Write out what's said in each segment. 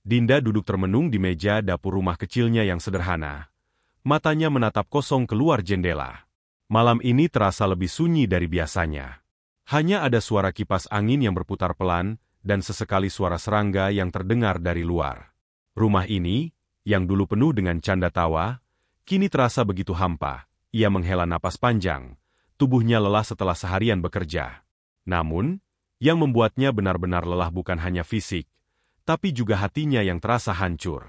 Dinda duduk termenung di meja dapur rumah kecilnya yang sederhana. Matanya menatap kosong keluar jendela. Malam ini terasa lebih sunyi dari biasanya. Hanya ada suara kipas angin yang berputar pelan, dan sesekali suara serangga yang terdengar dari luar. Rumah ini, yang dulu penuh dengan canda tawa, kini terasa begitu hampa. Ia menghela napas panjang. Tubuhnya lelah setelah seharian bekerja. Namun, yang membuatnya benar-benar lelah bukan hanya fisik, tapi juga hatinya yang terasa hancur.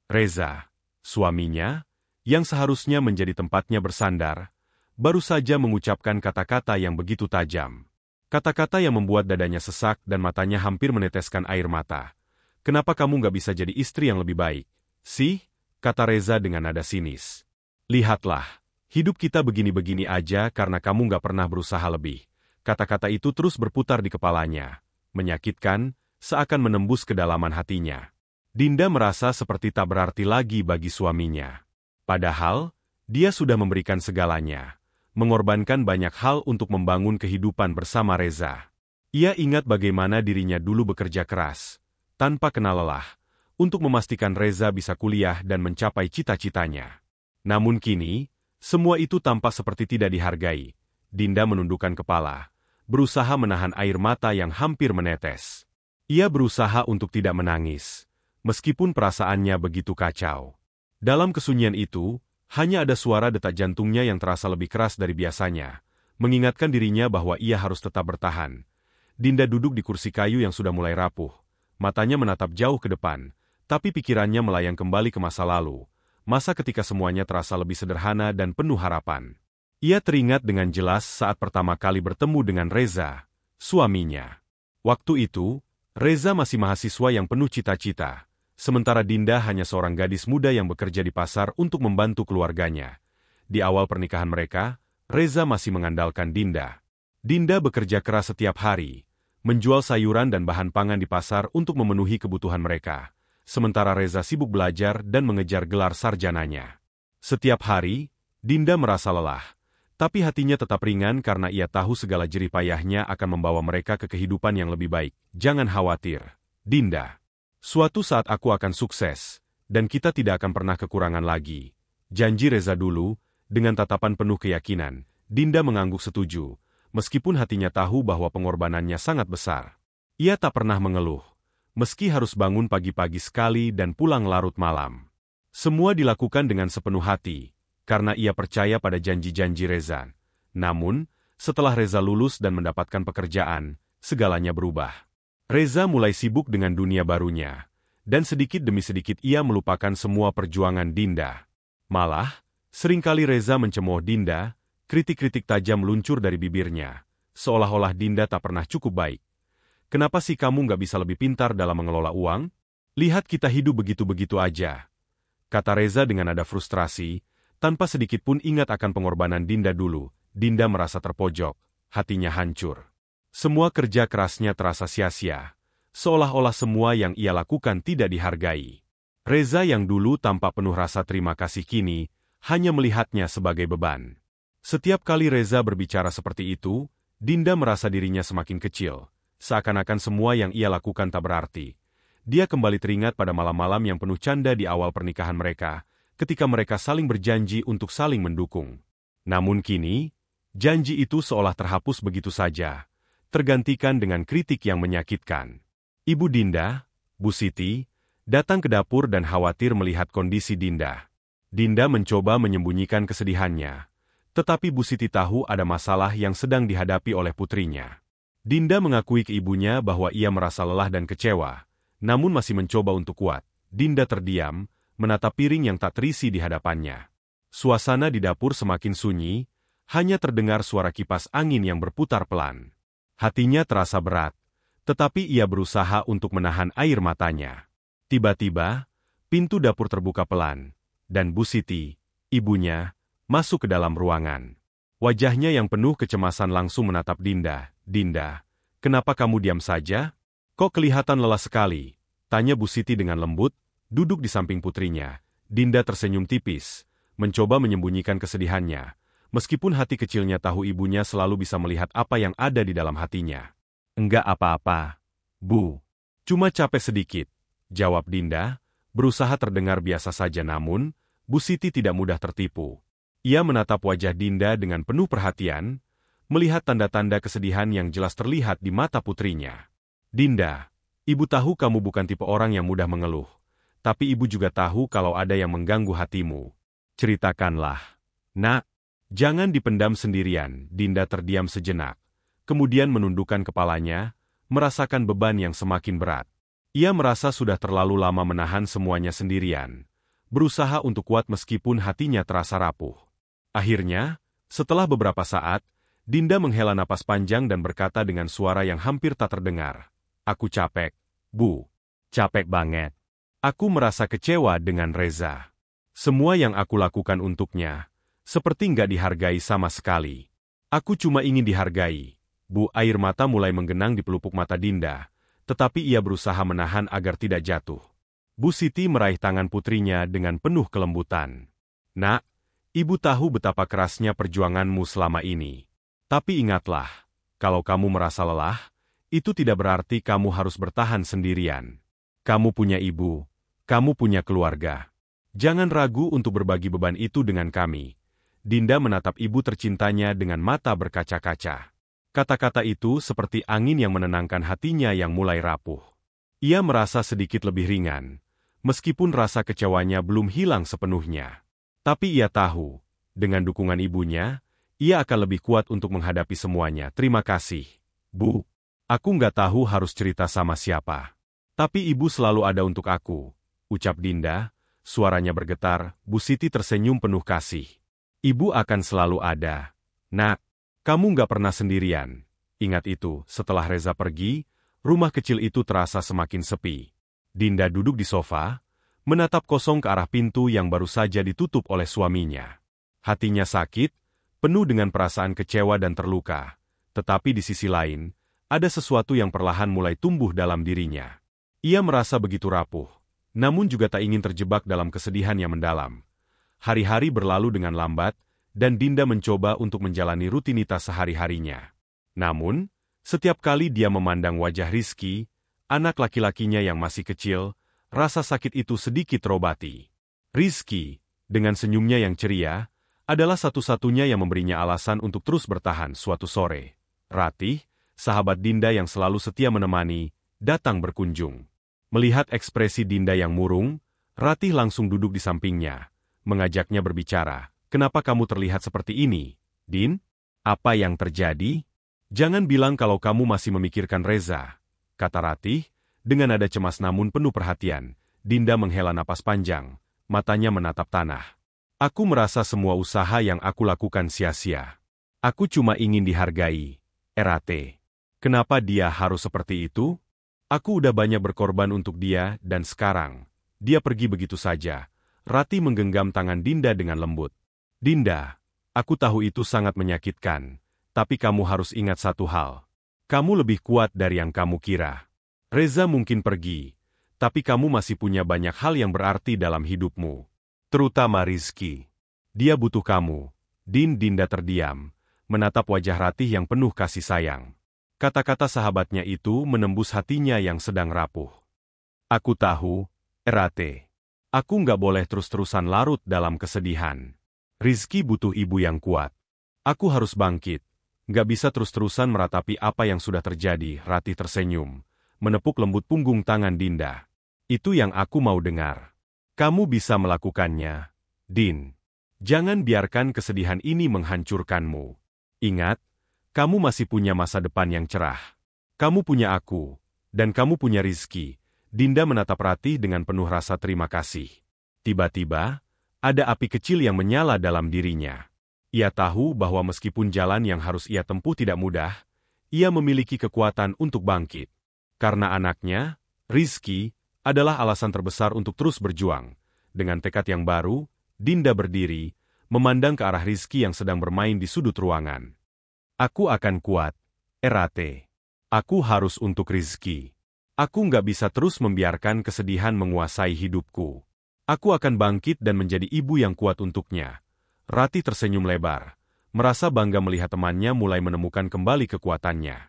Reza, suaminya, yang seharusnya menjadi tempatnya bersandar, baru saja mengucapkan kata-kata yang begitu tajam. Kata-kata yang membuat dadanya sesak dan matanya hampir meneteskan air mata. "Kenapa kamu nggak bisa jadi istri yang lebih baik? Sih?" kata Reza dengan nada sinis. "Lihatlah, hidup kita begini-begini aja karena kamu nggak pernah berusaha lebih." Kata-kata itu terus berputar di kepalanya. Menyakitkan, seakan menembus kedalaman hatinya. Dinda merasa seperti tak berarti lagi bagi suaminya. Padahal, dia sudah memberikan segalanya. Mengorbankan banyak hal untuk membangun kehidupan bersama Reza. Ia ingat bagaimana dirinya dulu bekerja keras, tanpa kenal lelah, untuk memastikan Reza bisa kuliah dan mencapai cita-citanya. Namun kini, semua itu tampak seperti tidak dihargai. Dinda menundukkan kepala, berusaha menahan air mata yang hampir menetes. Ia berusaha untuk tidak menangis, meskipun perasaannya begitu kacau. Dalam kesunyian itu, hanya ada suara detak jantungnya yang terasa lebih keras dari biasanya, mengingatkan dirinya bahwa ia harus tetap bertahan. Dinda duduk di kursi kayu yang sudah mulai rapuh, matanya menatap jauh ke depan, tapi pikirannya melayang kembali ke masa lalu, masa ketika semuanya terasa lebih sederhana dan penuh harapan. Ia teringat dengan jelas saat pertama kali bertemu dengan Reza, suaminya. Waktu itu, Reza masih mahasiswa yang penuh cita-cita, sementara Dinda hanya seorang gadis muda yang bekerja di pasar untuk membantu keluarganya. Di awal pernikahan mereka, Reza masih mengandalkan Dinda. Dinda bekerja keras setiap hari, menjual sayuran dan bahan pangan di pasar untuk memenuhi kebutuhan mereka, sementara Reza sibuk belajar dan mengejar gelar sarjananya. Setiap hari, Dinda merasa lelah. Tapi hatinya tetap ringan karena ia tahu segala jerih payahnya akan membawa mereka ke kehidupan yang lebih baik. "Jangan khawatir, Dinda. Suatu saat aku akan sukses, dan kita tidak akan pernah kekurangan lagi." Janji Reza dulu, dengan tatapan penuh keyakinan. Dinda mengangguk setuju, meskipun hatinya tahu bahwa pengorbanannya sangat besar. Ia tak pernah mengeluh, meski harus bangun pagi-pagi sekali dan pulang larut malam. Semua dilakukan dengan sepenuh hati, karena ia percaya pada janji-janji Reza. Namun, setelah Reza lulus dan mendapatkan pekerjaan, segalanya berubah. Reza mulai sibuk dengan dunia barunya, dan sedikit demi sedikit ia melupakan semua perjuangan Dinda. Malah, seringkali Reza mencemooh Dinda, kritik-kritik tajam meluncur dari bibirnya, seolah-olah Dinda tak pernah cukup baik. "Kenapa sih kamu nggak bisa lebih pintar dalam mengelola uang? Lihat kita hidup begitu-begitu aja," kata Reza dengan nada frustrasi. Tanpa sedikit pun ingat akan pengorbanan Dinda dulu, Dinda merasa terpojok, hatinya hancur. Semua kerja kerasnya terasa sia-sia, seolah-olah semua yang ia lakukan tidak dihargai. Reza yang dulu tampak penuh rasa terima kasih kini, hanya melihatnya sebagai beban. Setiap kali Reza berbicara seperti itu, Dinda merasa dirinya semakin kecil, seakan-akan semua yang ia lakukan tak berarti. Dia kembali teringat pada malam-malam yang penuh canda di awal pernikahan mereka, ketika mereka saling berjanji untuk saling mendukung. Namun kini, janji itu seolah terhapus begitu saja, tergantikan dengan kritik yang menyakitkan. Ibu Dinda, Bu Siti, datang ke dapur dan khawatir melihat kondisi Dinda. Dinda mencoba menyembunyikan kesedihannya, tetapi Bu Siti tahu ada masalah yang sedang dihadapi oleh putrinya. Dinda mengakui ke ibunya bahwa ia merasa lelah dan kecewa, namun masih mencoba untuk kuat. Dinda terdiam, menatap piring yang tak terisi di hadapannya. Suasana di dapur semakin sunyi, hanya terdengar suara kipas angin yang berputar pelan. Hatinya terasa berat, tetapi ia berusaha untuk menahan air matanya. Tiba-tiba, pintu dapur terbuka pelan, dan Bu Siti, ibunya, masuk ke dalam ruangan. Wajahnya yang penuh kecemasan langsung menatap Dinda. "Dinda, kenapa kamu diam saja? Kok kelihatan lelah sekali?" tanya Bu Siti dengan lembut. Duduk di samping putrinya, Dinda tersenyum tipis, mencoba menyembunyikan kesedihannya, meskipun hati kecilnya tahu ibunya selalu bisa melihat apa yang ada di dalam hatinya. "Enggak apa-apa, Bu. Cuma capek sedikit," Jawab Dinda, berusaha terdengar biasa saja namun, Bu Siti tidak mudah tertipu. Ia menatap wajah Dinda dengan penuh perhatian, melihat tanda-tanda kesedihan yang jelas terlihat di mata putrinya. Dinda, ibu tahu kamu bukan tipe orang yang mudah mengeluh, tapi ibu juga tahu kalau ada yang mengganggu hatimu. Ceritakanlah. Nak, jangan dipendam sendirian. Dinda terdiam sejenak, kemudian menundukkan kepalanya, merasakan beban yang semakin berat. Ia merasa sudah terlalu lama menahan semuanya sendirian, berusaha untuk kuat meskipun hatinya terasa rapuh. Akhirnya, setelah beberapa saat, Dinda menghela napas panjang dan berkata dengan suara yang hampir tak terdengar, "Aku capek, Bu. Capek banget. Aku merasa kecewa dengan Reza. Semua yang aku lakukan untuknya, seperti nggak dihargai sama sekali. Aku cuma ingin dihargai." Bu, air mata mulai menggenang di pelupuk mata Dinda, tetapi ia berusaha menahan agar tidak jatuh. Bu Siti meraih tangan putrinya dengan penuh kelembutan. "Nak, ibu tahu betapa kerasnya perjuanganmu selama ini. Tapi ingatlah, kalau kamu merasa lelah, itu tidak berarti kamu harus bertahan sendirian. Kamu punya ibu, kamu punya keluarga. Jangan ragu untuk berbagi beban itu dengan kami." Dinda menatap ibu tercintanya dengan mata berkaca-kaca. Kata-kata itu seperti angin yang menenangkan hatinya yang mulai rapuh. Ia merasa sedikit lebih ringan, meskipun rasa kecewanya belum hilang sepenuhnya. Tapi ia tahu, dengan dukungan ibunya, ia akan lebih kuat untuk menghadapi semuanya. "Terima kasih, Bu. Aku nggak tahu harus cerita sama siapa. Tapi ibu selalu ada untuk aku," ucap Dinda, suaranya bergetar. Bu Siti tersenyum penuh kasih. "Ibu akan selalu ada. Nak, kamu nggak pernah sendirian." Ingat itu, setelah Reza pergi, rumah kecil itu terasa semakin sepi. Dinda duduk di sofa, menatap kosong ke arah pintu yang baru saja ditutup oleh suaminya. Hatinya sakit, penuh dengan perasaan kecewa dan terluka. Tetapi di sisi lain, ada sesuatu yang perlahan mulai tumbuh dalam dirinya. Ia merasa begitu rapuh, namun juga tak ingin terjebak dalam kesedihan yang mendalam. Hari-hari berlalu dengan lambat, dan Dinda mencoba untuk menjalani rutinitas sehari-harinya. Namun, setiap kali dia memandang wajah Rizky, anak laki-lakinya yang masih kecil, rasa sakit itu sedikit terobati. Rizky, dengan senyumnya yang ceria, adalah satu-satunya yang memberinya alasan untuk terus bertahan. Suatu sore, Ratih, sahabat Dinda yang selalu setia menemani, datang berkunjung. Melihat ekspresi Dinda yang murung, Ratih langsung duduk di sampingnya, mengajaknya berbicara. "Kenapa kamu terlihat seperti ini, Din? Apa yang terjadi? Jangan bilang kalau kamu masih memikirkan Reza," kata Ratih, dengan nada cemas namun penuh perhatian. Dinda menghela napas panjang, matanya menatap tanah. "Aku merasa semua usaha yang aku lakukan sia-sia. Aku cuma ingin dihargai, Erate. Kenapa dia harus seperti itu? Aku udah banyak berkorban untuk dia dan sekarang, dia pergi begitu saja." Ratih menggenggam tangan Dinda dengan lembut. "Dinda, aku tahu itu sangat menyakitkan, tapi kamu harus ingat satu hal. Kamu lebih kuat dari yang kamu kira. Reza mungkin pergi, tapi kamu masih punya banyak hal yang berarti dalam hidupmu. Terutama Rizky. Dia butuh kamu." Dinda terdiam, menatap wajah Ratih yang penuh kasih sayang. Kata-kata sahabatnya itu menembus hatinya yang sedang rapuh. "Aku tahu, Erate. Aku nggak boleh terus-terusan larut dalam kesedihan. Rizky butuh ibu yang kuat. Aku harus bangkit. Nggak bisa terus-terusan meratapi apa yang sudah terjadi." Ratih tersenyum, menepuk lembut punggung tangan Dinda. "Itu yang aku mau dengar. Kamu bisa melakukannya, Din. Jangan biarkan kesedihan ini menghancurkanmu. Ingat, kamu masih punya masa depan yang cerah. Kamu punya aku, dan kamu punya Rizky." Dinda menatap Ratih dengan penuh rasa terima kasih. Tiba-tiba, ada api kecil yang menyala dalam dirinya. Ia tahu bahwa meskipun jalan yang harus ia tempuh tidak mudah, ia memiliki kekuatan untuk bangkit. Karena anaknya, Rizky, adalah alasan terbesar untuk terus berjuang. Dengan tekad yang baru, Dinda berdiri, memandang ke arah Rizky yang sedang bermain di sudut ruangan. "Aku akan kuat, Erate. Aku harus untuk Rizky. Aku nggak bisa terus membiarkan kesedihan menguasai hidupku. Aku akan bangkit dan menjadi ibu yang kuat untuknya." Ratih tersenyum lebar, merasa bangga melihat temannya mulai menemukan kembali kekuatannya.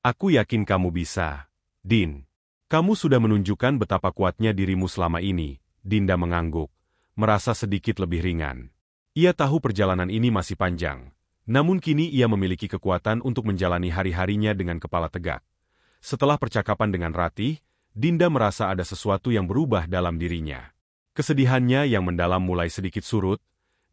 "Aku yakin kamu bisa, Din. Kamu sudah menunjukkan betapa kuatnya dirimu selama ini, Dinda mengangguk, merasa sedikit lebih ringan. Ia tahu perjalanan ini masih panjang, namun kini ia memiliki kekuatan untuk menjalani hari-harinya dengan kepala tegak. Setelah percakapan dengan Ratih, Dinda merasa ada sesuatu yang berubah dalam dirinya. Kesedihannya yang mendalam mulai sedikit surut,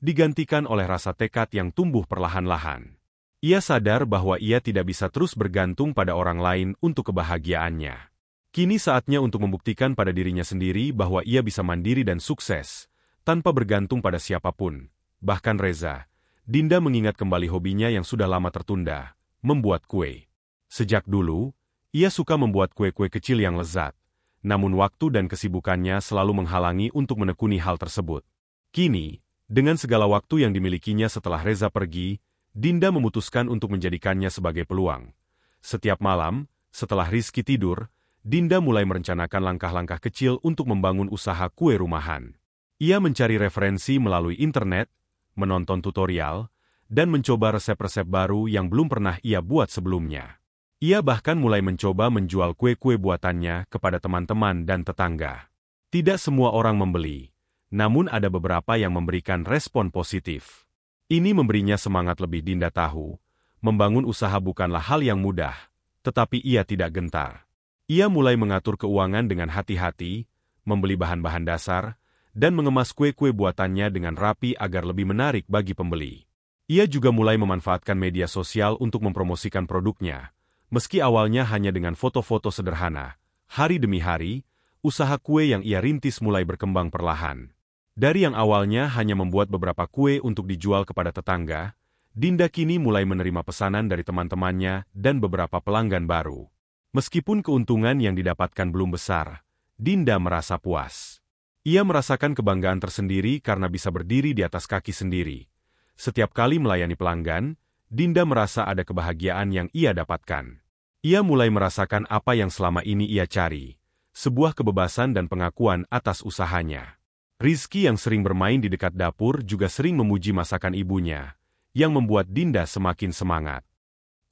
digantikan oleh rasa tekad yang tumbuh perlahan-lahan. Ia sadar bahwa ia tidak bisa terus bergantung pada orang lain untuk kebahagiaannya. Kini saatnya untuk membuktikan pada dirinya sendiri bahwa ia bisa mandiri dan sukses, tanpa bergantung pada siapapun, bahkan Reza. Dinda mengingat kembali hobinya yang sudah lama tertunda, membuat kue. Sejak dulu, ia suka membuat kue-kue kecil yang lezat, namun waktu dan kesibukannya selalu menghalangi untuk menekuni hal tersebut. Kini, dengan segala waktu yang dimilikinya setelah Reza pergi, Dinda memutuskan untuk menjadikannya sebagai peluang. Setiap malam, setelah Rizky tidur, Dinda mulai merencanakan langkah-langkah kecil untuk membangun usaha kue rumahan. Ia mencari referensi melalui internet, menonton tutorial, dan mencoba resep-resep baru yang belum pernah ia buat sebelumnya. Ia bahkan mulai mencoba menjual kue-kue buatannya kepada teman-teman dan tetangga. Tidak semua orang membeli, namun ada beberapa yang memberikan respon positif. Ini memberinya semangat lebih. Dinda tahu, membangun usaha bukanlah hal yang mudah, tetapi ia tidak gentar. Ia mulai mengatur keuangan dengan hati-hati, membeli bahan-bahan dasar, dan mengemas kue-kue buatannya dengan rapi agar lebih menarik bagi pembeli. Ia juga mulai memanfaatkan media sosial untuk mempromosikan produknya. Meski awalnya hanya dengan foto-foto sederhana, hari demi hari, usaha kue yang ia rintis mulai berkembang perlahan. Dari yang awalnya hanya membuat beberapa kue untuk dijual kepada tetangga, Dinda kini mulai menerima pesanan dari teman-temannya dan beberapa pelanggan baru. Meskipun keuntungan yang didapatkan belum besar, Dinda merasa puas. Ia merasakan kebanggaan tersendiri karena bisa berdiri di atas kaki sendiri. Setiap kali melayani pelanggan, Dinda merasa ada kebahagiaan yang ia dapatkan. Ia mulai merasakan apa yang selama ini ia cari, sebuah kebebasan dan pengakuan atas usahanya. Rizky yang sering bermain di dekat dapur juga sering memuji masakan ibunya, yang membuat Dinda semakin semangat.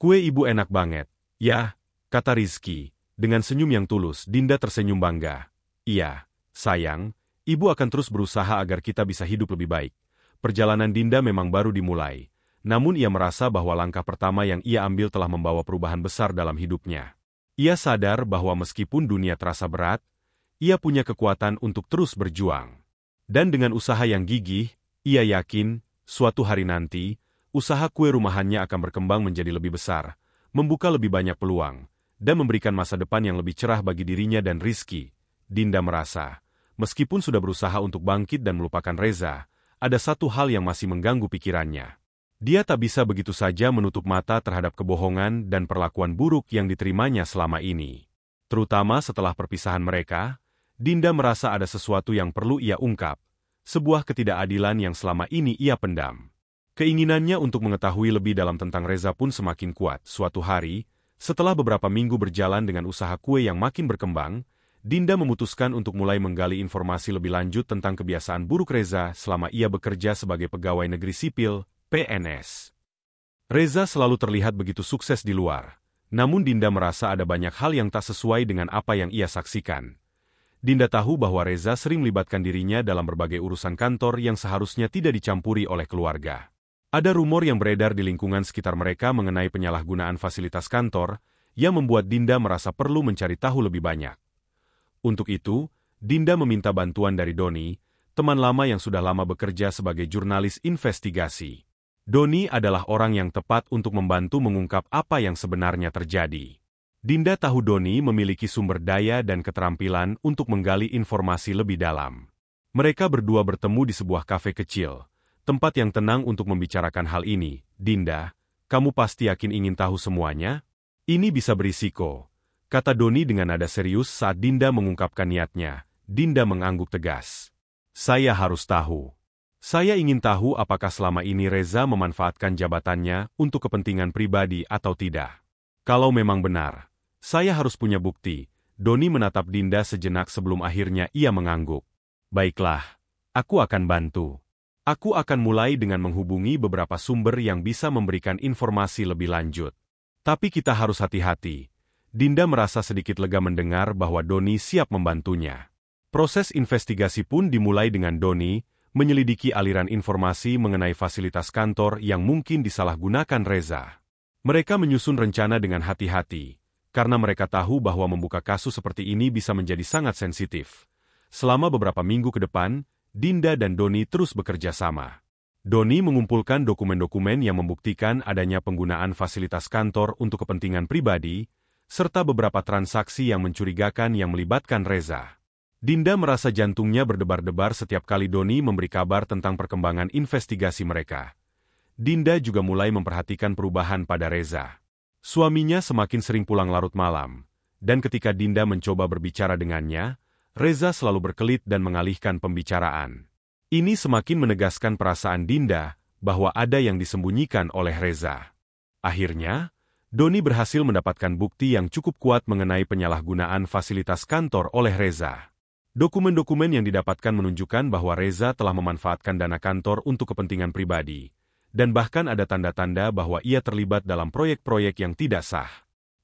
"Kue ibu enak banget, ya," kata Rizky, dengan senyum yang tulus. Dinda tersenyum bangga. "Iya, sayang, ibu akan terus berusaha agar kita bisa hidup lebih baik." Perjalanan Dinda memang baru dimulai, namun ia merasa bahwa langkah pertama yang ia ambil telah membawa perubahan besar dalam hidupnya. Ia sadar bahwa meskipun dunia terasa berat, ia punya kekuatan untuk terus berjuang. Dan dengan usaha yang gigih, ia yakin, suatu hari nanti, usaha kue rumahannya akan berkembang menjadi lebih besar, membuka lebih banyak peluang, dan memberikan masa depan yang lebih cerah bagi dirinya dan Rizky. Dinda merasa, meskipun sudah berusaha untuk bangkit dan melupakan Reza, ada satu hal yang masih mengganggu pikirannya. Dia tak bisa begitu saja menutup mata terhadap kebohongan dan perlakuan buruk yang diterimanya selama ini. Terutama setelah perpisahan mereka, Dinda merasa ada sesuatu yang perlu ia ungkap, sebuah ketidakadilan yang selama ini ia pendam. Keinginannya untuk mengetahui lebih dalam tentang Reza pun semakin kuat. Suatu hari, setelah beberapa minggu berjalan dengan usaha kue yang makin berkembang, Dinda memutuskan untuk mulai menggali informasi lebih lanjut tentang kebiasaan buruk Reza selama ia bekerja sebagai pegawai negeri sipil, PNS. Reza selalu terlihat begitu sukses di luar, namun Dinda merasa ada banyak hal yang tak sesuai dengan apa yang ia saksikan. Dinda tahu bahwa Reza sering melibatkan dirinya dalam berbagai urusan kantor yang seharusnya tidak dicampuri oleh keluarga. Ada rumor yang beredar di lingkungan sekitar mereka mengenai penyalahgunaan fasilitas kantor, yang membuat Dinda merasa perlu mencari tahu lebih banyak. Untuk itu, Dinda meminta bantuan dari Doni, teman lama yang sudah lama bekerja sebagai jurnalis investigasi. Doni adalah orang yang tepat untuk membantu mengungkap apa yang sebenarnya terjadi. Dinda tahu Doni memiliki sumber daya dan keterampilan untuk menggali informasi lebih dalam. Mereka berdua bertemu di sebuah kafe kecil, tempat yang tenang untuk membicarakan hal ini. "Dinda, kamu pasti yakin ingin tahu semuanya? Ini bisa berisiko," kata Doni dengan nada serius saat Dinda mengungkapkan niatnya. Dinda mengangguk tegas. "Saya harus tahu. Saya ingin tahu apakah selama ini Reza memanfaatkan jabatannya untuk kepentingan pribadi atau tidak. Kalau memang benar, saya harus punya bukti." Doni menatap Dinda sejenak sebelum akhirnya ia mengangguk. "Baiklah, aku akan bantu. Aku akan mulai dengan menghubungi beberapa sumber yang bisa memberikan informasi lebih lanjut. Tapi kita harus hati-hati. Dinda merasa sedikit lega mendengar bahwa Doni siap membantunya. Proses investigasi pun dimulai dengan Doni menyelidiki aliran informasi mengenai fasilitas kantor yang mungkin disalahgunakan Reza. Mereka menyusun rencana dengan hati-hati, karena mereka tahu bahwa membuka kasus seperti ini bisa menjadi sangat sensitif. Selama beberapa minggu ke depan, Dinda dan Doni terus bekerja sama. Doni mengumpulkan dokumen-dokumen yang membuktikan adanya penggunaan fasilitas kantor untuk kepentingan pribadi, serta beberapa transaksi yang mencurigakan yang melibatkan Reza. Dinda merasa jantungnya berdebar-debar setiap kali Doni memberi kabar tentang perkembangan investigasi mereka. Dinda juga mulai memperhatikan perubahan pada Reza. Suaminya semakin sering pulang larut malam, dan ketika Dinda mencoba berbicara dengannya, Reza selalu berkelit dan mengalihkan pembicaraan. Ini semakin menegaskan perasaan Dinda bahwa ada yang disembunyikan oleh Reza. Akhirnya, Doni berhasil mendapatkan bukti yang cukup kuat mengenai penyalahgunaan fasilitas kantor oleh Reza. Dokumen-dokumen yang didapatkan menunjukkan bahwa Reza telah memanfaatkan dana kantor untuk kepentingan pribadi, dan bahkan ada tanda-tanda bahwa ia terlibat dalam proyek-proyek yang tidak sah.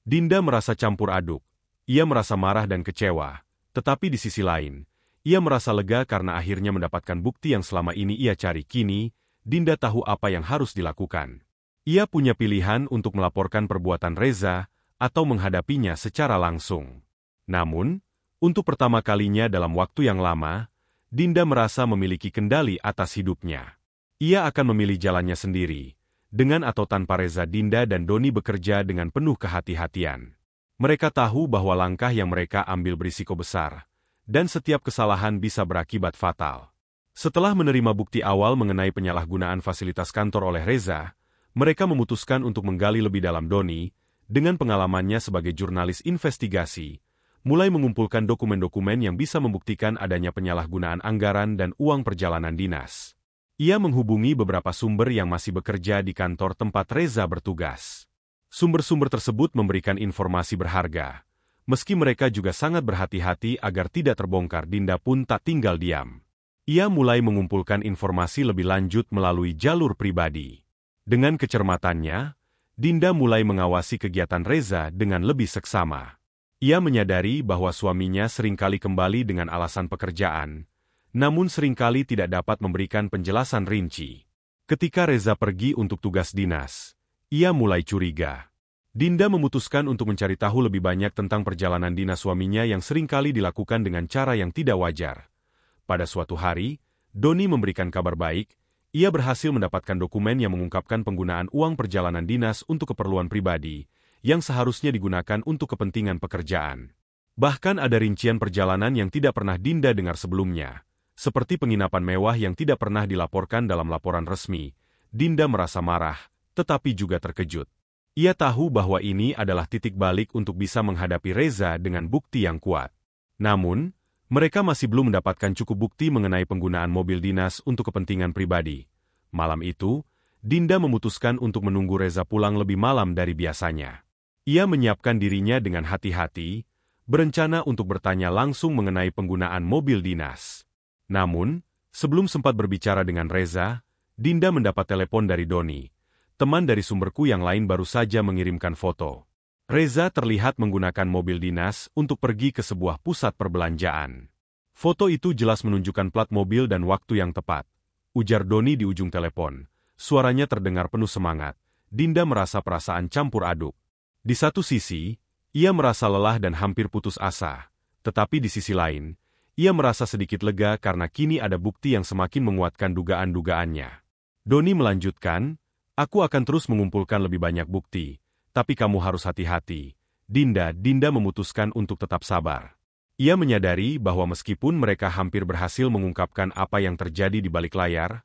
Dinda merasa campur aduk. Ia merasa marah dan kecewa, tetapi di sisi lain, ia merasa lega karena akhirnya mendapatkan bukti yang selama ini ia cari. Kini, Dinda tahu apa yang harus dilakukan. Ia punya pilihan untuk melaporkan perbuatan Reza atau menghadapinya secara langsung. Namun, untuk pertama kalinya dalam waktu yang lama, Dinda merasa memiliki kendali atas hidupnya. Ia akan memilih jalannya sendiri. Dengan atau tanpa Reza, Dinda dan Doni bekerja dengan penuh kehati-hatian. Mereka tahu bahwa langkah yang mereka ambil berisiko besar, dan setiap kesalahan bisa berakibat fatal. Setelah menerima bukti awal mengenai penyalahgunaan fasilitas kantor oleh Reza, mereka memutuskan untuk menggali lebih dalam Doni, dengan pengalamannya sebagai jurnalis investigasi, mulai mengumpulkan dokumen-dokumen yang bisa membuktikan adanya penyalahgunaan anggaran dan uang perjalanan dinas. Ia menghubungi beberapa sumber yang masih bekerja di kantor tempat Reza bertugas. Sumber-sumber tersebut memberikan informasi berharga. Meski mereka juga sangat berhati-hati agar tidak terbongkar, Dinda pun tak tinggal diam. Ia mulai mengumpulkan informasi lebih lanjut melalui jalur pribadi. Dengan kecermatannya, Dinda mulai mengawasi kegiatan Reza dengan lebih seksama. Ia menyadari bahwa suaminya seringkali kembali dengan alasan pekerjaan, namun seringkali tidak dapat memberikan penjelasan rinci. Ketika Reza pergi untuk tugas dinas, ia mulai curiga. Dinda memutuskan untuk mencari tahu lebih banyak tentang perjalanan dinas suaminya yang seringkali dilakukan dengan cara yang tidak wajar. Pada suatu hari, Doni memberikan kabar baik. Ia berhasil mendapatkan dokumen yang mengungkapkan penggunaan uang perjalanan dinas untuk keperluan pribadi, yang seharusnya digunakan untuk kepentingan pekerjaan. Bahkan ada rincian perjalanan yang tidak pernah Dinda dengar sebelumnya, seperti penginapan mewah yang tidak pernah dilaporkan dalam laporan resmi. Dinda merasa marah, tetapi juga terkejut. Ia tahu bahwa ini adalah titik balik untuk bisa menghadapi Reza dengan bukti yang kuat. Namun, mereka masih belum mendapatkan cukup bukti mengenai penggunaan mobil dinas untuk kepentingan pribadi. Malam itu, Dinda memutuskan untuk menunggu Reza pulang lebih malam dari biasanya. Ia menyiapkan dirinya dengan hati-hati, berencana untuk bertanya langsung mengenai penggunaan mobil dinas. Namun, sebelum sempat berbicara dengan Reza, Dinda mendapat telepon dari Doni. Teman dari sumberku yang lain baru saja mengirimkan foto. Reza terlihat menggunakan mobil dinas untuk pergi ke sebuah pusat perbelanjaan. Foto itu jelas menunjukkan plat mobil dan waktu yang tepat, ujar Doni di ujung telepon. Suaranya terdengar penuh semangat. Dinda merasa perasaan campur aduk. Di satu sisi, ia merasa lelah dan hampir putus asa. Tetapi di sisi lain, ia merasa sedikit lega karena kini ada bukti yang semakin menguatkan dugaan-dugaannya. Doni melanjutkan, "Aku akan terus mengumpulkan lebih banyak bukti, tapi kamu harus hati-hati." Dinda memutuskan untuk tetap sabar. Ia menyadari bahwa meskipun mereka hampir berhasil mengungkapkan apa yang terjadi di balik layar,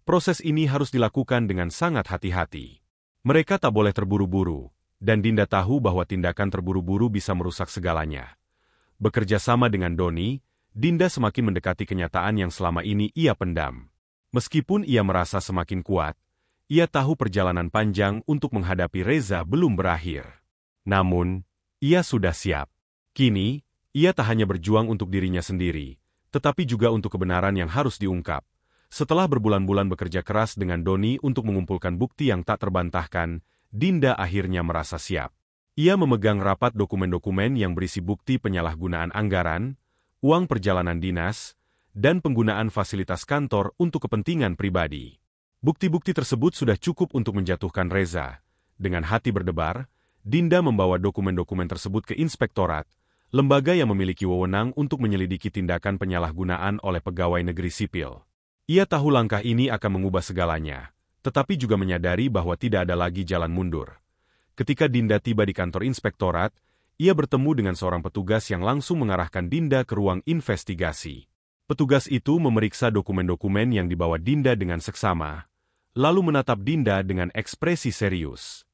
proses ini harus dilakukan dengan sangat hati-hati. Mereka tak boleh terburu-buru. Dan Dinda tahu bahwa tindakan terburu-buru bisa merusak segalanya. Bekerja sama dengan Doni, Dinda semakin mendekati kenyataan yang selama ini ia pendam. Meskipun ia merasa semakin kuat, ia tahu perjalanan panjang untuk menghadapi Reza belum berakhir. Namun, ia sudah siap. Kini, ia tak hanya berjuang untuk dirinya sendiri, tetapi juga untuk kebenaran yang harus diungkap. Setelah berbulan-bulan bekerja keras dengan Doni untuk mengumpulkan bukti yang tak terbantahkan, Dinda akhirnya merasa siap. Ia memegang rapat dokumen-dokumen yang berisi bukti penyalahgunaan anggaran, uang perjalanan dinas, dan penggunaan fasilitas kantor untuk kepentingan pribadi. Bukti-bukti tersebut sudah cukup untuk menjatuhkan Reza. Dengan hati berdebar, Dinda membawa dokumen-dokumen tersebut ke inspektorat, lembaga yang memiliki wewenang untuk menyelidiki tindakan penyalahgunaan oleh pegawai negeri sipil. Ia tahu langkah ini akan mengubah segalanya, tetapi juga menyadari bahwa tidak ada lagi jalan mundur. Ketika Dinda tiba di kantor inspektorat, ia bertemu dengan seorang petugas yang langsung mengarahkan Dinda ke ruang investigasi. Petugas itu memeriksa dokumen-dokumen yang dibawa Dinda dengan seksama, lalu menatap Dinda dengan ekspresi serius.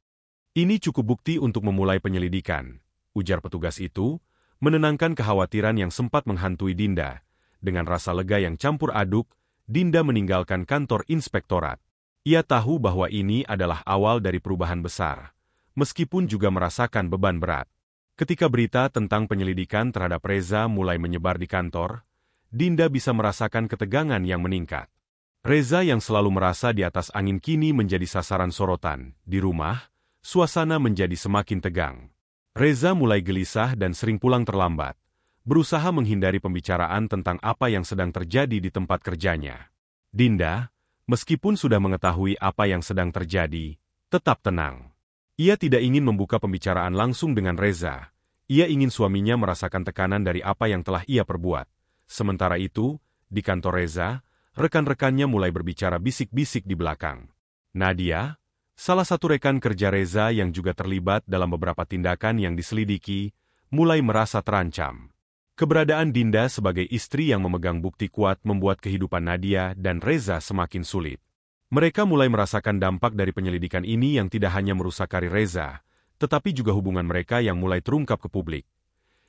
Ini cukup bukti untuk memulai penyelidikan, ujar petugas itu, menenangkan kekhawatiran yang sempat menghantui Dinda. Dengan rasa lega yang campur aduk, Dinda meninggalkan kantor inspektorat. Ia tahu bahwa ini adalah awal dari perubahan besar, meskipun juga merasakan beban berat. Ketika berita tentang penyelidikan terhadap Reza mulai menyebar di kantor, Dinda bisa merasakan ketegangan yang meningkat. Reza yang selalu merasa di atas angin kini menjadi sasaran sorotan. Di rumah, suasana menjadi semakin tegang. Reza mulai gelisah dan sering pulang terlambat, berusaha menghindari pembicaraan tentang apa yang sedang terjadi di tempat kerjanya. Dinda, meskipun sudah mengetahui apa yang sedang terjadi, tetap tenang. Ia tidak ingin membuka pembicaraan langsung dengan Reza. Ia ingin suaminya merasakan tekanan dari apa yang telah ia perbuat. Sementara itu, di kantor Reza, rekan-rekannya mulai berbicara bisik-bisik di belakang. Nadia, salah satu rekan kerja Reza yang juga terlibat dalam beberapa tindakan yang diselidiki, mulai merasa terancam. Keberadaan Dinda sebagai istri yang memegang bukti kuat membuat kehidupan Nadia dan Reza semakin sulit. Mereka mulai merasakan dampak dari penyelidikan ini yang tidak hanya merusak karir Reza, tetapi juga hubungan mereka yang mulai terungkap ke publik.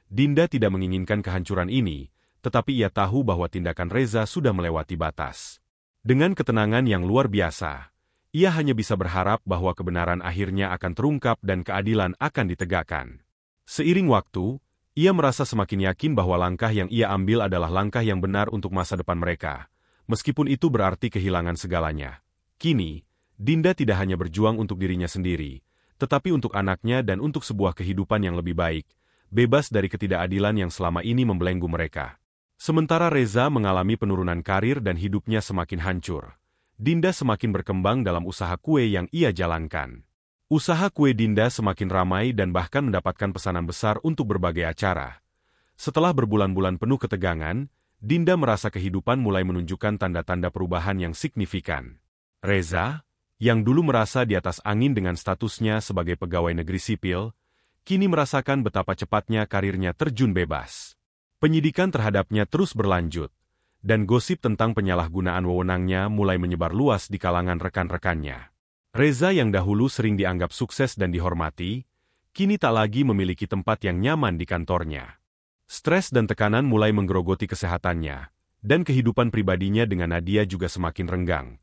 Dinda tidak menginginkan kehancuran ini, tetapi ia tahu bahwa tindakan Reza sudah melewati batas. Dengan ketenangan yang luar biasa, ia hanya bisa berharap bahwa kebenaran akhirnya akan terungkap dan keadilan akan ditegakkan. Seiring waktu, ia merasa semakin yakin bahwa langkah yang ia ambil adalah langkah yang benar untuk masa depan mereka, meskipun itu berarti kehilangan segalanya. Kini, Dinda tidak hanya berjuang untuk dirinya sendiri, tetapi untuk anaknya dan untuk sebuah kehidupan yang lebih baik, bebas dari ketidakadilan yang selama ini membelenggu mereka. Sementara Reza mengalami penurunan karir dan hidupnya semakin hancur, Dinda semakin berkembang dalam usaha kue yang ia jalankan. Usaha kue Dinda semakin ramai dan bahkan mendapatkan pesanan besar untuk berbagai acara. Setelah berbulan-bulan penuh ketegangan, Dinda merasa kehidupan mulai menunjukkan tanda-tanda perubahan yang signifikan. Reza, yang dulu merasa di atas angin dengan statusnya sebagai pegawai negeri sipil, kini merasakan betapa cepatnya karirnya terjun bebas. Penyidikan terhadapnya terus berlanjut, dan gosip tentang penyalahgunaan wewenangnya mulai menyebar luas di kalangan rekan-rekannya. Reza yang dahulu sering dianggap sukses dan dihormati, kini tak lagi memiliki tempat yang nyaman di kantornya. Stres dan tekanan mulai menggerogoti kesehatannya, dan kehidupan pribadinya dengan Nadia juga semakin renggang.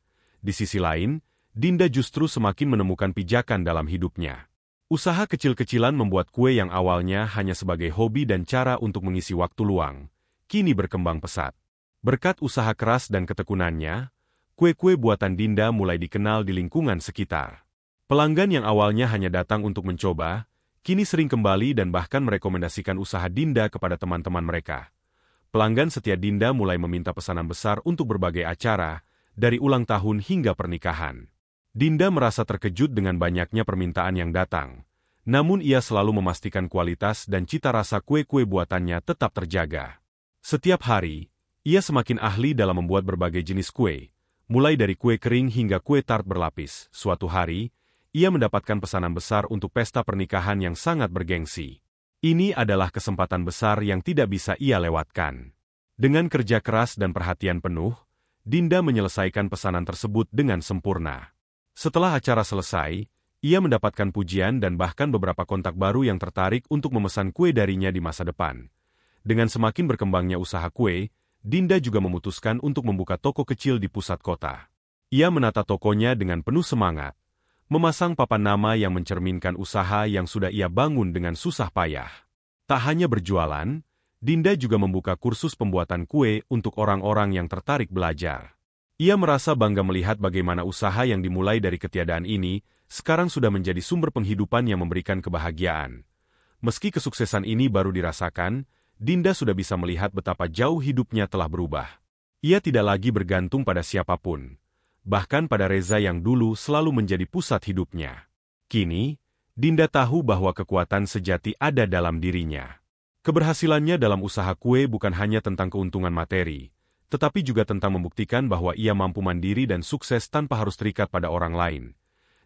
Di sisi lain, Dinda justru semakin menemukan pijakan dalam hidupnya. Usaha kecil-kecilan membuat kue yang awalnya hanya sebagai hobi dan cara untuk mengisi waktu luang, kini berkembang pesat. Berkat usaha keras dan ketekunannya, kue-kue buatan Dinda mulai dikenal di lingkungan sekitar. Pelanggan yang awalnya hanya datang untuk mencoba, kini sering kembali dan bahkan merekomendasikan usaha Dinda kepada teman-teman mereka. Pelanggan setia Dinda mulai meminta pesanan besar untuk berbagai acara, dari ulang tahun hingga pernikahan. Dinda merasa terkejut dengan banyaknya permintaan yang datang, namun ia selalu memastikan kualitas dan cita rasa kue-kue buatannya tetap terjaga. Setiap hari, ia semakin ahli dalam membuat berbagai jenis kue, mulai dari kue kering hingga kue tart berlapis. Suatu hari, ia mendapatkan pesanan besar untuk pesta pernikahan yang sangat bergengsi. Ini adalah kesempatan besar yang tidak bisa ia lewatkan. Dengan kerja keras dan perhatian penuh, Dinda menyelesaikan pesanan tersebut dengan sempurna. Setelah acara selesai, ia mendapatkan pujian dan bahkan beberapa kontak baru yang tertarik untuk memesan kue darinya di masa depan. Dengan semakin berkembangnya usaha kue, Dinda juga memutuskan untuk membuka toko kecil di pusat kota. Ia menata tokonya dengan penuh semangat, memasang papan nama yang mencerminkan usaha yang sudah ia bangun dengan susah payah. Tak hanya berjualan, Dinda juga membuka kursus pembuatan kue untuk orang-orang yang tertarik belajar. Ia merasa bangga melihat bagaimana usaha yang dimulai dari ketiadaan ini sekarang sudah menjadi sumber penghidupan yang memberikan kebahagiaan. Meski kesuksesan ini baru dirasakan, Dinda sudah bisa melihat betapa jauh hidupnya telah berubah. Ia tidak lagi bergantung pada siapapun, bahkan pada Reza yang dulu selalu menjadi pusat hidupnya. Kini, Dinda tahu bahwa kekuatan sejati ada dalam dirinya. Keberhasilannya dalam usaha kue bukan hanya tentang keuntungan materi, tetapi juga tentang membuktikan bahwa ia mampu mandiri dan sukses tanpa harus terikat pada orang lain.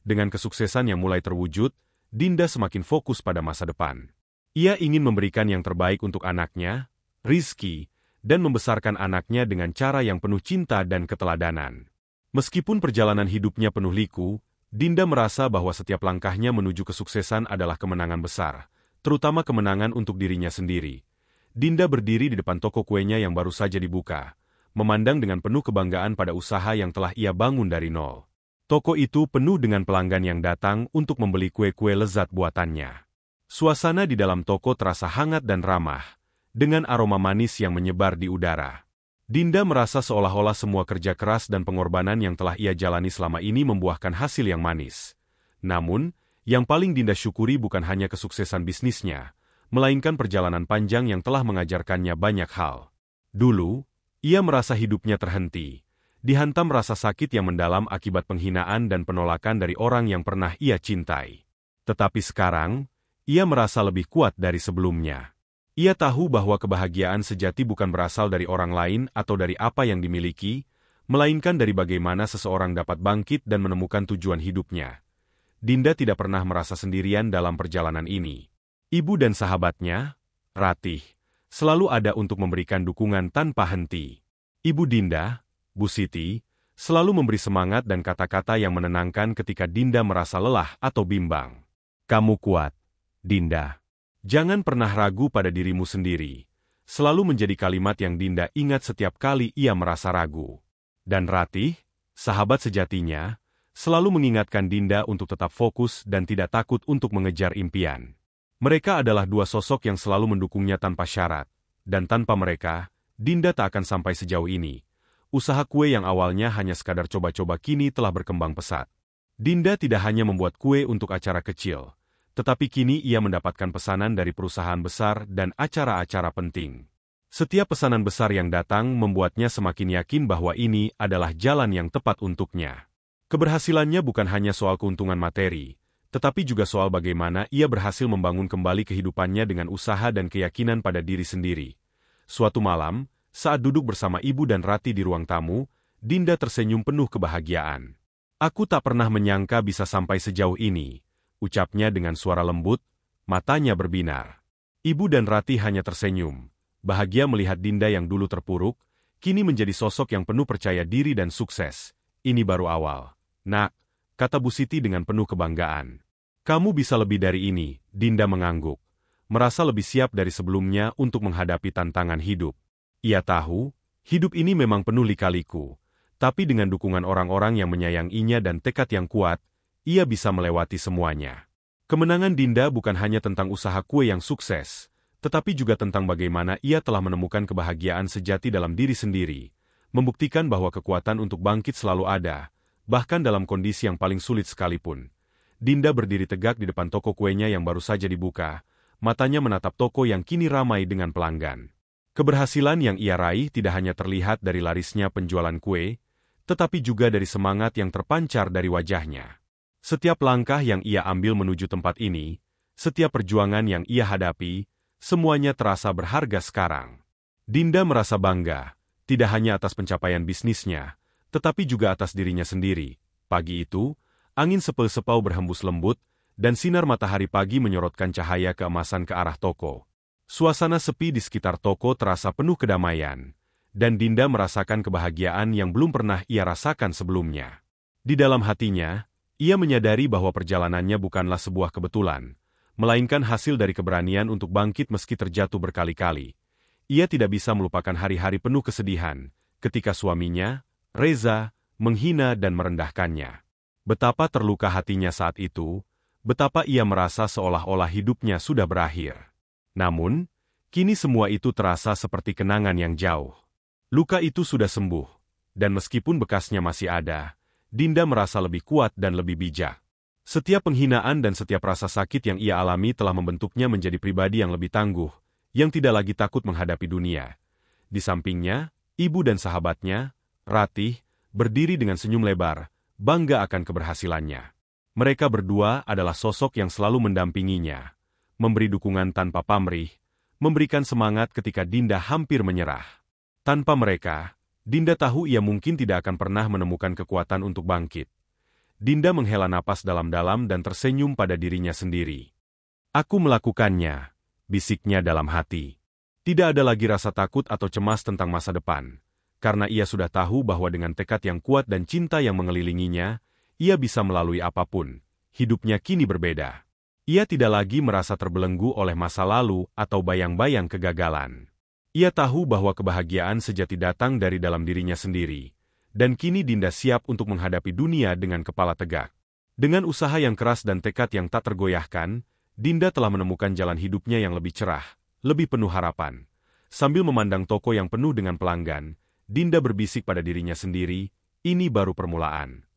Dengan kesuksesan yang mulai terwujud, Dinda semakin fokus pada masa depan. Ia ingin memberikan yang terbaik untuk anaknya, Rizky, dan membesarkan anaknya dengan cara yang penuh cinta dan keteladanan. Meskipun perjalanan hidupnya penuh liku, Dinda merasa bahwa setiap langkahnya menuju kesuksesan adalah kemenangan besar, terutama kemenangan untuk dirinya sendiri. Dinda berdiri di depan toko kuenya yang baru saja dibuka, memandang dengan penuh kebanggaan pada usaha yang telah ia bangun dari nol. Toko itu penuh dengan pelanggan yang datang untuk membeli kue-kue lezat buatannya. Suasana di dalam toko terasa hangat dan ramah, dengan aroma manis yang menyebar di udara. Dinda merasa seolah-olah semua kerja keras dan pengorbanan yang telah ia jalani selama ini membuahkan hasil yang manis. Namun, yang paling Dinda syukuri bukan hanya kesuksesan bisnisnya, melainkan perjalanan panjang yang telah mengajarkannya banyak hal. Dulu, ia merasa hidupnya terhenti, dihantam rasa sakit yang mendalam akibat penghinaan dan penolakan dari orang yang pernah ia cintai. Tetapi sekarang, ia merasa lebih kuat dari sebelumnya. Ia tahu bahwa kebahagiaan sejati bukan berasal dari orang lain atau dari apa yang dimiliki, melainkan dari bagaimana seseorang dapat bangkit dan menemukan tujuan hidupnya. Dinda tidak pernah merasa sendirian dalam perjalanan ini. Ibu dan sahabatnya, Ratih, selalu ada untuk memberikan dukungan tanpa henti. Ibu Dinda, Bu Siti, selalu memberi semangat dan kata-kata yang menenangkan ketika Dinda merasa lelah atau bimbang. Kamu kuat, Dinda. Jangan pernah ragu pada dirimu sendiri. Selalu menjadi kalimat yang Dinda ingat setiap kali ia merasa ragu. Dan Ratih, sahabat sejatinya, selalu mengingatkan Dinda untuk tetap fokus dan tidak takut untuk mengejar impian. Mereka adalah dua sosok yang selalu mendukungnya tanpa syarat. Dan tanpa mereka, Dinda tak akan sampai sejauh ini. Usaha kue yang awalnya hanya sekadar coba-coba kini telah berkembang pesat. Dinda tidak hanya membuat kue untuk acara kecil, tetapi kini ia mendapatkan pesanan dari perusahaan besar dan acara-acara penting. Setiap pesanan besar yang datang membuatnya semakin yakin bahwa ini adalah jalan yang tepat untuknya. Keberhasilannya bukan hanya soal keuntungan materi, tetapi juga soal bagaimana ia berhasil membangun kembali kehidupannya dengan usaha dan keyakinan pada diri sendiri. Suatu malam, saat duduk bersama ibu dan Ratih di ruang tamu, Dinda tersenyum penuh kebahagiaan. Aku tak pernah menyangka bisa sampai sejauh ini, ucapnya dengan suara lembut, matanya berbinar. Ibu dan Ratih hanya tersenyum, bahagia melihat Dinda yang dulu terpuruk, kini menjadi sosok yang penuh percaya diri dan sukses. Ini baru awal. Nak, kata Bu Siti dengan penuh kebanggaan. Kamu bisa lebih dari ini, Dinda mengangguk. Merasa lebih siap dari sebelumnya untuk menghadapi tantangan hidup. Ia tahu, hidup ini memang penuh lika-liku, tapi dengan dukungan orang-orang yang menyayanginya dan tekad yang kuat, ia bisa melewati semuanya. Kemenangan Dinda bukan hanya tentang usaha kue yang sukses, tetapi juga tentang bagaimana ia telah menemukan kebahagiaan sejati dalam diri sendiri, membuktikan bahwa kekuatan untuk bangkit selalu ada, bahkan dalam kondisi yang paling sulit sekalipun. Dinda berdiri tegak di depan toko kuenya yang baru saja dibuka, matanya menatap toko yang kini ramai dengan pelanggan. Keberhasilan yang ia raih tidak hanya terlihat dari larisnya penjualan kue, tetapi juga dari semangat yang terpancar dari wajahnya. Setiap langkah yang ia ambil menuju tempat ini, setiap perjuangan yang ia hadapi, semuanya terasa berharga sekarang. Dinda merasa bangga, tidak hanya atas pencapaian bisnisnya, tetapi juga atas dirinya sendiri. Pagi itu, angin sepel-sepau berhembus lembut, dan sinar matahari pagi menyorotkan cahaya keemasan ke arah toko. Suasana sepi di sekitar toko terasa penuh kedamaian, dan Dinda merasakan kebahagiaan yang belum pernah ia rasakan sebelumnya. Di dalam hatinya, ia menyadari bahwa perjalanannya bukanlah sebuah kebetulan, melainkan hasil dari keberanian untuk bangkit meski terjatuh berkali-kali. Ia tidak bisa melupakan hari-hari penuh kesedihan, ketika suaminya, Reza, menghina dan merendahkannya. Betapa terluka hatinya saat itu, betapa ia merasa seolah-olah hidupnya sudah berakhir. Namun, kini semua itu terasa seperti kenangan yang jauh. Luka itu sudah sembuh, dan meskipun bekasnya masih ada, Dinda merasa lebih kuat dan lebih bijak. Setiap penghinaan dan setiap rasa sakit yang ia alami telah membentuknya menjadi pribadi yang lebih tangguh, yang tidak lagi takut menghadapi dunia. Di sampingnya, ibu dan sahabatnya, Ratih, berdiri dengan senyum lebar, bangga akan keberhasilannya. Mereka berdua adalah sosok yang selalu mendampinginya, memberi dukungan tanpa pamrih, memberikan semangat ketika Dinda hampir menyerah. Tanpa mereka, Dinda tahu ia mungkin tidak akan pernah menemukan kekuatan untuk bangkit. Dinda menghela napas dalam-dalam dan tersenyum pada dirinya sendiri. Aku melakukannya, bisiknya dalam hati. Tidak ada lagi rasa takut atau cemas tentang masa depan, karena ia sudah tahu bahwa dengan tekad yang kuat dan cinta yang mengelilinginya, ia bisa melalui apapun. Hidupnya kini berbeda. Ia tidak lagi merasa terbelenggu oleh masa lalu atau bayang-bayang kegagalan. Ia tahu bahwa kebahagiaan sejati datang dari dalam dirinya sendiri. Dan kini Dinda siap untuk menghadapi dunia dengan kepala tegak. Dengan usaha yang keras dan tekad yang tak tergoyahkan, Dinda telah menemukan jalan hidupnya yang lebih cerah, lebih penuh harapan. Sambil memandang toko yang penuh dengan pelanggan, Dinda berbisik pada dirinya sendiri, ini baru permulaan.